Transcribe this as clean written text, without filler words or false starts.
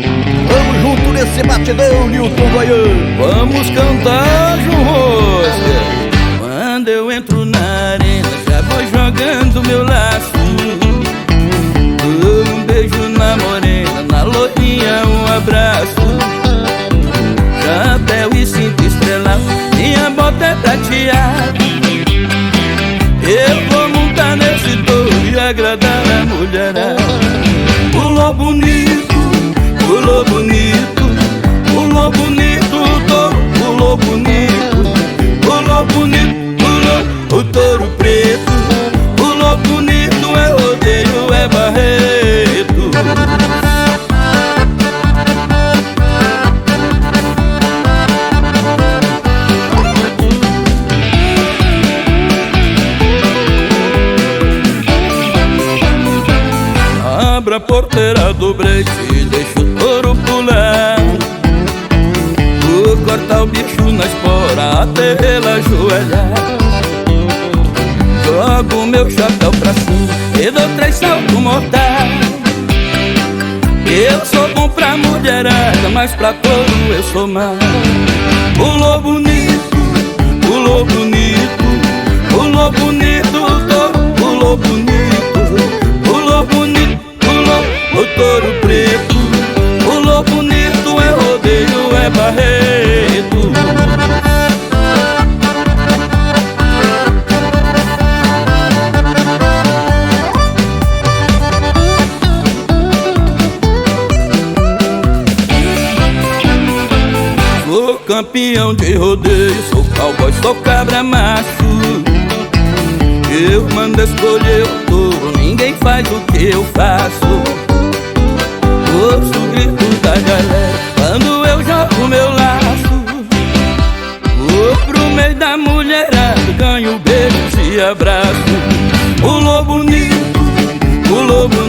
Vamos junto nesse batidão, Nilton Baiano. Vamos cantar, João Rosca. Quando eu entro na arena, já vou jogando meu laço. Dou um beijo na morena, na loirinha um abraço. Chapéu e cinto estrelado, minha bota é prateada. Eu vou montar nesse touro e agradar a mulherada. Pulou bonito, pulou bonito, pulou bonito o touro, pulou bonito, pulou bonito, pulou o touro preto, pulou bonito, é rodeio, é Barreto. Abra a porteira do break e deixa o touro pular. Vou cortar o bicho na espora até ele ajoelhar. Jogo meu chapéu pra cima e dou 3 saltos mortais. Eu sou bom pra mulherada, mas pra touro eu sou mau. Pulou bonito, pulou bonito, pulou bonito o touro, pulou bonito, pulou bonito, pulou o touro preto, pulou bonito, é rodeio, é Barreto. Sou campeão de rodeio, sou cowboy, sou cabra macho. Eu mando escolher o touro, ninguém faz o que eu faço. Ouço o grito da galera quando eu jogo meu laço. Vou pro meio da mulherada, ganho beijos e abraço. Pulou bonito, pulou bonito,